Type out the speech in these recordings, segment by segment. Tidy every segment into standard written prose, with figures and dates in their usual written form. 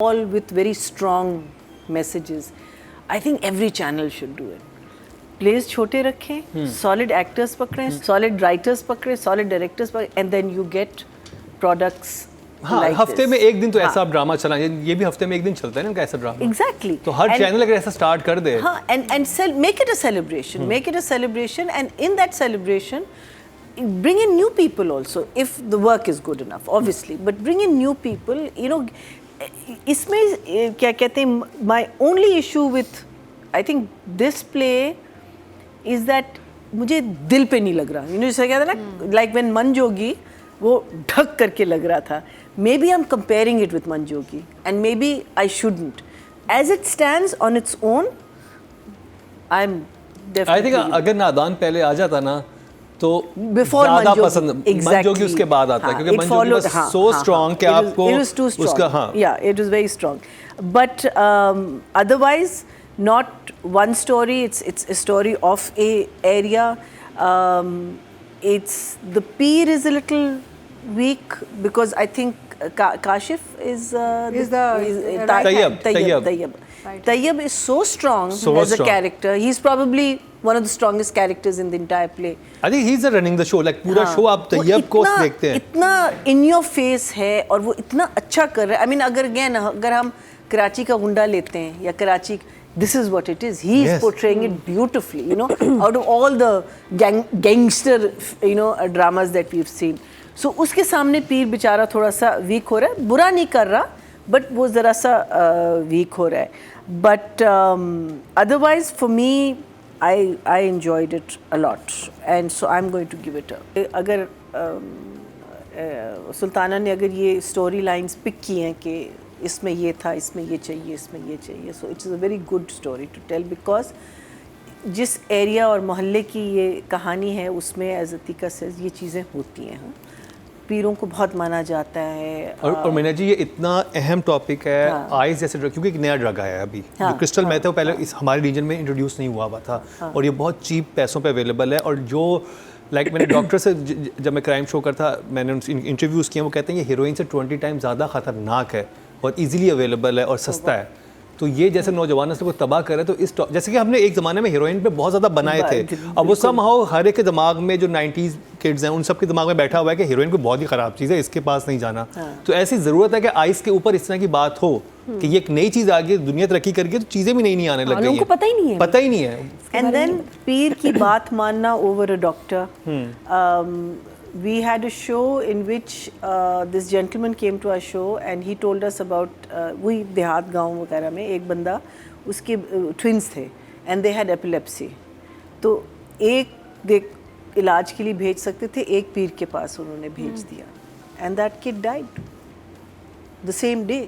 all with very strong messages. I think every channel should do it. Plays छोटे रखें, solid actors पकड़ें, solid writers पकड़ें, solid directors पकड़ें, and then you get products. हाँ, like हफ्ते this. में एक दिन तो ऐसा आप ड्रामा चला, ये भी हफ्ते में एक दिन चलता है ना उनका ऐसा ड्रामा. Exactly. तो हर चैनल अगर ऐसा स्टार्ट कर दे. हाँ, and make it a celebration. Make it a celebration, and in that celebration, bring in new people also if the work is good enough, obviously. But bring in new people. You know, इसमें क्या कहते हैं? My only issue with, I think this play is that मुझे दिल पे नहीं लग रहा. You know, जैसे कहते हैं ना, like when Manjogi, वो ढक करके लग रहा था. Maybe I'm comparing it with Manjogi, and maybe I shouldn't. As it stands on its own, I'm definitely. I think अगर नादान पहले आ जाता ना तो Before ज़्यादा Manjogi, पसंद. exactly. मंजोगी उसके बाद आता है क्योंकि it मंजोगी followed- was so strong कि आपको it was too strong. उसका हाँ. Yeah, it was very strong. But otherwise, not one story. It's a story of a area. It's the Peer is a little weak because I think Kashif is Tayyab. Tayyab is so strong as a character. He's probably one of the strongest characters in the entire play. I think he's running the show. Like पूरा show आप तैयब को देखते हैं. इतना in your face है और वो इतना अच्छा कर रहा है. I mean अगर हम कराची का गुंडा लेते हैं या Karachi, this is what it is. He is portraying it beautifully. You know, out of all the gangster, you know, dramas that we've seen. So उसके सामने पीर बेचारा थोड़ा सा वीक हो रहा है. बुरा नहीं कर रहा, but वो ज़रा सा वीक हो रहा है. But otherwise, for me, I enjoyed it a lot, and so I'm going to give it a. अगर सुल्ताना ने अगर ये स्टोरी लाइन्स पिक की हैं कि इसमें ये था, इसमें ये चाहिए, इसमें ये चाहिए, so it's a very good story to tell because जिस एरिया और मोहल्ले की ये कहानी है उसमें as Atika says ये चीज़ें होती हैं. हाँ, पीरों को बहुत माना जाता है. और मीना जी ये इतना अहम टॉपिक है. आइस जैसे ड्रग, क्योंकि एक नया ड्रग आया है अभी जो क्रिस्टल मेथ है, वो पहले इस हमारे रीजन में इंट्रोड्यूस नहीं हुआ था और ये बहुत चीप पैसों पे अवेलेबल है. और जो मैंने डॉक्टर से जब मैं क्राइम शो करता मैंने उनसे इंटरव्यूज़ किए, वो कहते हैं ये हीरोइन से 20 टाइम्स ज़्यादा ख़तरनाक है और ईजिली अवेलेबल है और सस्ता है. तो ये जैसे नौजवान नस्ल को तबाह करे तो इस जैसे कि हमने एक ज़माने में हीरोइन पे बहुत ज़्यादा बनाए थे, अब वो समहाउ हर एक के दिमाग में जो 90s किड्स हैं उन सब के दिमाग में बैठा हुआ है कि हीरोइन कोई बहुत ही ख़राब चीज़ है, इसके पास नहीं जाना. तो ऐसी ज़रूरत है कि आइस के ऊपर इस तरह की बात हो कि ये एक नई चीज़ आ गई, दुनिया तरक्की कर गई तो चीज़ें भी नहीं आने लग गई हैं. पता ही नहीं है. एंड देन पीर की बात मानना over a doctor. We had a show in which this gentleman came to our show and he told us about we देहात गांव वगैरह में एक बंदा उसके twins थे and they had epilepsy. तो एक देख इलाज के लिए भेज सकते थे, एक पीर के पास उन्होंने भेज दिया and that kid died the same day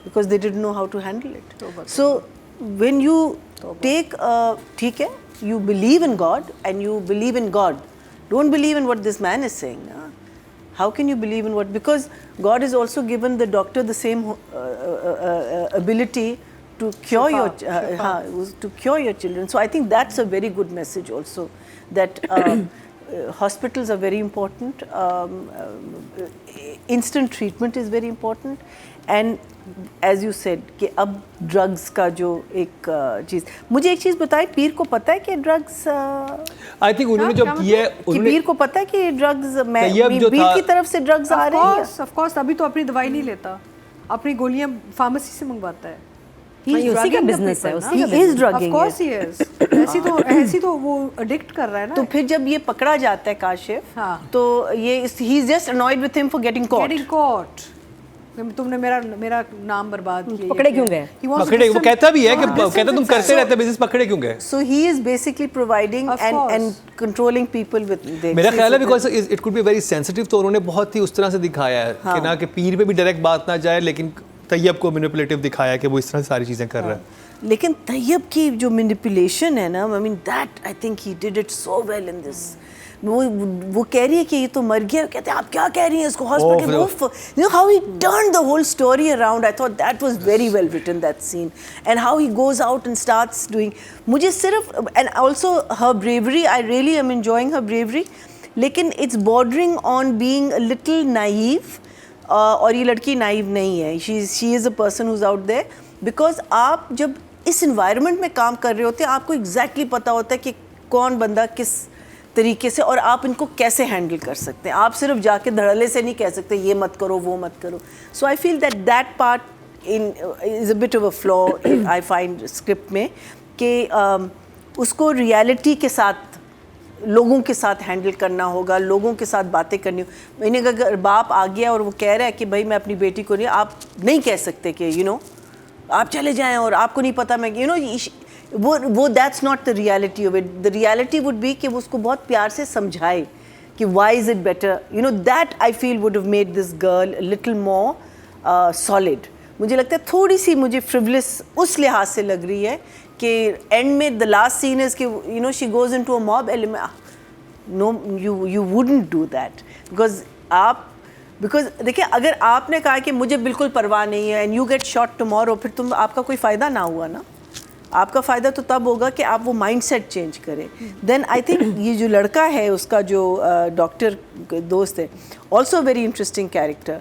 because they didn't know how to handle it. So when you take ठीक है, you believe in God and you believe in God. Don't believe in what this man is saying. How can you believe in what? Because God has also given the doctor the same ability to cure to cure your children. So I think that's a very good message also. That hospitals are very important. Instant treatment is very important. And as you said कि अब drugs का जो एक चीज़, मुझे एक चीज़ बताए, पीर को पता है कि ड्रग्स आई थिंक उन्होंने जब किया कि पीर को पता है कि ड्रग्स पीर की तरफ से ड्रग्स आ रहे हैं. ऑफ कोर्स अभी तो अपनी दवाई नहीं लेता, अपनी गोलियां फार्मेसी से मंगवाता है. उसी का बिजनेस है, He is drugging. Of course he is. ऐसी तो वो एडिक्ट कर रहा है ना. तो फिर जब ये पकड़ा जाता है काशिफ, तो ये he is just annoyed with him for getting caught. तुमने मेरा नाम बर्बाद किया. पकड़े क्यों गए? पकड़े, वो कहता भी है कि कहता तुम करते रहते बिजनेस, पकड़े क्यों गए? So he is basically providing and controlling people with. मेरा ख्याल है because it could be very sensitive, तो उन्होंने बहुत ही उस तरह से दिखाया है कि ना कि पीर पे भी डायरेक्ट बात ना जाए, लेकिन तैयब को मैनिपुलेटिव दिखाया कि वो इस तरह सारी चीज़ें कर रहा है. लेकिन तैयब की जो मैनिपुलेशन है ना, I mean that I think he did it so well in this. वो कह रही है कि ये तो मर गया, कहते हैं आप क्या कह रही हैं इसको hospital. You know how he turned the whole story around. I thought that was very well written, that scene, and how he goes out and starts doing. मुझे सिर्फ, and also her bravery, I really am enjoying her bravery, लेकिन it's bordering on being a little naive. और ये लड़की naive नहीं है, she is a person who is out there, because आप जब इस इन्वायरमेंट में काम कर रहे होते हैं आपको एग्जैक्टली पता होता है कि कौन बंदा किस तरीके से और आप इनको कैसे हैंडल कर सकते हैं. आप सिर्फ जाके धड़ल्ले से नहीं कह सकते ये मत करो वो मत करो. So I feel that part is a bit of a flaw I find script में कि उसको रियलिटी के साथ लोगों के साथ हैंडल करना होगा, लोगों के साथ बातें करनी. मैंने अगर बाप आ गया और वो कह रहा है कि भाई मैं अपनी बेटी को नहीं, आप नहीं कह सकते कि यू नो आप चले जाएं और आपको नहीं पता मैं यू नो वो that's not the reality of it. The reality would be कि वो उसको बहुत प्यार से समझाए कि why is it better, you know that I feel would have made this girl little more solid. मुझे लगता है थोड़ी सी मुझे फ्रिवलेस उस लिहाज से लग रही है कि एंड में द लास्ट सीन इज कि you know she goes into a mob element. No you wouldn't do that because देखिए अगर आपने कहा कि मुझे बिल्कुल परवाह नहीं है and you get shot tomorrow, फिर आपका कोई फ़ायदा ना हुआ ना. आपका फ़ायदा तो तब होगा कि आप वो माइंडसेट चेंज करें. देन आई थिंक ये जो लड़का है उसका जो डॉक्टर दोस्त है also very interesting character,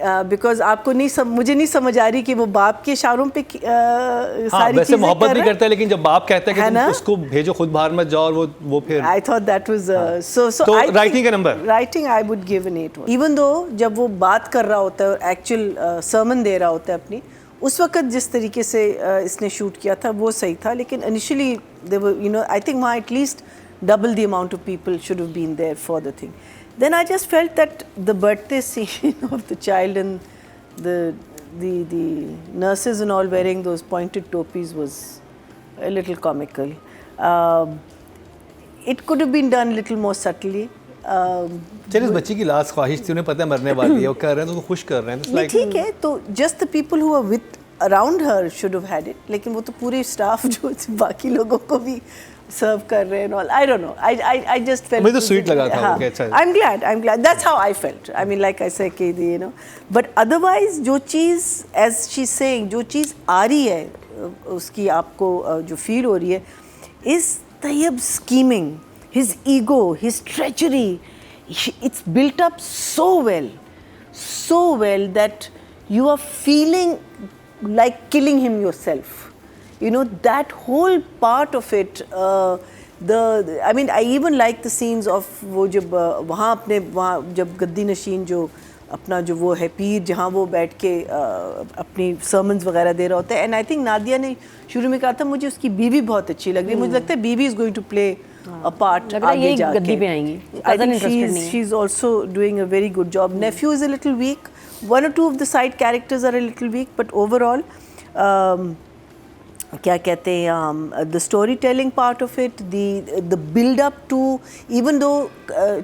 because आपको मुझे नहीं समझ आ रही कि वो बाप के इशारों पे सारी वैसे चीजें मोहब्बत कर भी रहा है. करता है लेकिन जब बाप कहता है कि तुम उसको भेजो खुद बाहर मत जाओ और वो फिर I thought that was so तो I writing think का number? Writing I would give an 8. Even though जब वो बात कर रहा होता है और एक्चुअल sermon दे रहा होता है अपनी, उस वक्त जिस तरीके से इसने शूट किया था वो सही था. लेकिन initially they were you know I think वहाँ at least double the amount of people should have been there for the thing. Then I just felt that the birthday scene of the child and the nurses and all wearing those pointed topis was a little comical. It could have been done a little more subtly. चल इस बच्ची की last ख्वाहिश थी, उन्हें पता है मरने वाली है, वो कर रहे हैं तो उसको खुश कर रहे हैं. नहीं ठीक है तो just the people who were with around her should have had it. लेकिन वो तो पूरे स्टाफ जो बाकी लोगों को भी सर्व कर रहे हैं and all. I don't know. I just felt. मुझे तो स्वीट लगा था वो कि अच्छा. I'm glad. That's how I felt. I mean, like I said, कि you know. But otherwise, जो चीज़ as she's saying, जो चीज़ आ रही है उसकी आपको जो फील हो रही है, is Tayyib scheming, his ego, his treachery. It's built up so well that you are feeling like killing him yourself. You know, that whole part of it, I mean, I even like the scenes of वो जब वहाँ जब गद्दी नशीन जो अपना जो वो है पीर जहाँ वो बैठ के अपनी sermons वगैरह दे रहा होता है. And I think नादिया ने शुरू में कहा था मुझे उसकी बीवी बहुत अच्छी लग रही है. मुझे लगता है बीवी is going to play a part आगे जाके. गद्दी पे आएंगी. I think she's also doing a very good job. Nephew is a little weak. One or two of the side characters are a little weak, but overall, क्या कहते हैं the storytelling part of it, the build up to, even though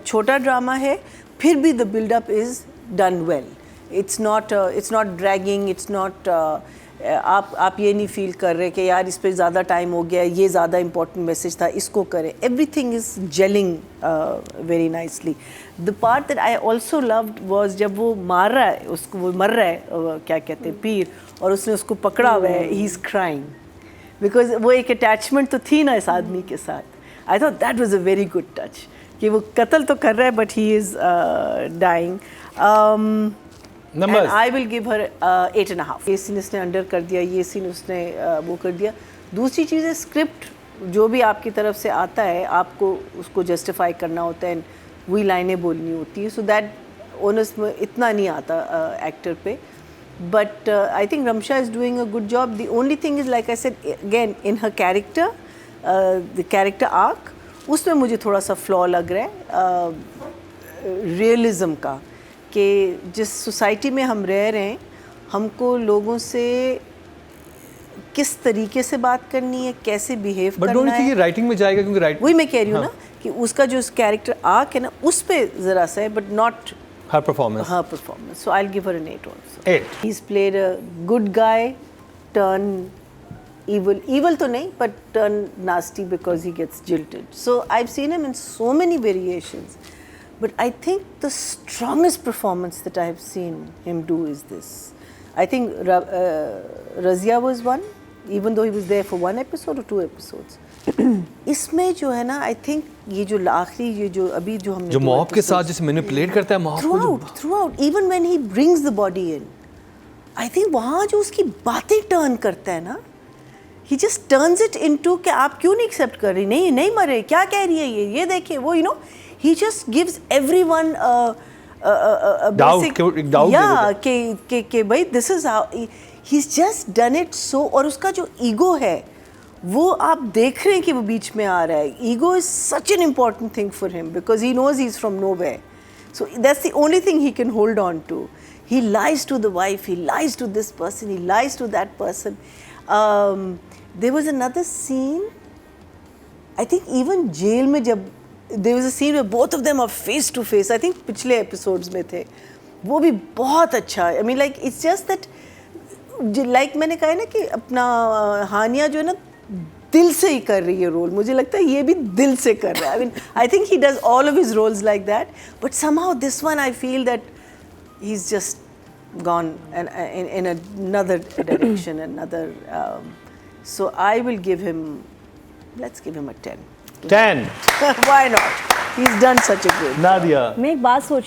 छोटा drama है, फिर भी the build up is done well. It's not dragging. It's not आप ये नहीं फील कर रहे कि यार इस पे ज़्यादा टाइम हो गया, ये ज़्यादा इम्पोर्टेंट मैसेज था, इसको करें. Everything is gelling very nicely. The part that I also loved was जब वो मार रहा है उसको, वो मर रहा है क्या कहते हैं पीर, और उसने उसको पकड़ा हुआ है, he is crying because वो एक attachment तो थी ना इस आदमी के साथ. I thought that was a very good touch कि वो कत्ल तो कर रहा है but he is dying. Numbers. And I will give her 8.5. ये सीन उसने अंडर कर दिया, ये सीन उसने वो कर दिया. दूसरी चीज़ है स्क्रिप्ट जो भी आपकी तरफ से आता है आपको उसको जस्टिफाई करना होता है, वही लाइनें बोलनी होती है. सो दैट ओनस में इतना नहीं आता एक्टर पे. But I think Ramsha is doing a good job. The only thing is like I said again in her character, the character arc, उसमें मुझे थोड़ा सा फ्लॉ लग रहा है रियलिज़म का कि जिस सोसाइटी में हम रह रहे हैं हमको लोगों से किस तरीके से बात करनी है, कैसे बिहेव करना है. बट डोंट थिंक ये राइटिंग में जाएगा क्योंकि वही मैं कह रही हूँ ना कि उसका जो कैरेक्टर आर्क है ना उस पे ज़रा सा है but not her performance. her performance. So I'll give her an 8 also. 8. He's played a good guy turn evil to nahi but turn nasty because he gets jilted. So I've seen him in so many variations, but I think the strongest performance that I have seen him do is this. I think Razia was one, even though he was there for one episode or two episodes. इसमें जो है ना, I think ये जो आखिरी ये जो अभी जो हमने जो मॉब के साथ जैसे मैनिपुलेट करता है मॉब को, जो through out even when he brings the body in, I think वहाँ जो उसकी बातें टर्न करता है ना, ही जस्ट टर्न्स इट इनटू कि आप क्यों नहीं एक्सेप्ट कर रही, नहीं नहीं मरे, क्या कह रही है ये देखिए वो, you know, he just gives everyone doubt या के भाई this is how he is just done it so, और उसका जो ईगो है वो आप देख रहे हैं कि वो बीच में आ रहा है. Ego is such an important thing for him because he knows he is from nowhere, so that's the only thing he can hold on to. He lies to the wife, he lies to this person, he lies to that person. There was another scene, I think even jail में जब there was a scene where both of them are face to face, I think पिछले episodes में थे, वो भी बहुत अच्छा. I mean like it's just that like मैंने कहा है ना कि अपना हानिया जो है ना दिल से ही कर रही है रोल, मुझे लगता है ये भी दिल से कर रहा है. I mean I think he does all of his roles like that, but somehow this one I feel that he's just gone in another direction, another. So I will give him, let's give him a 10. 10. Why not? He's done such a great. Nadia, मैं एक बात सोची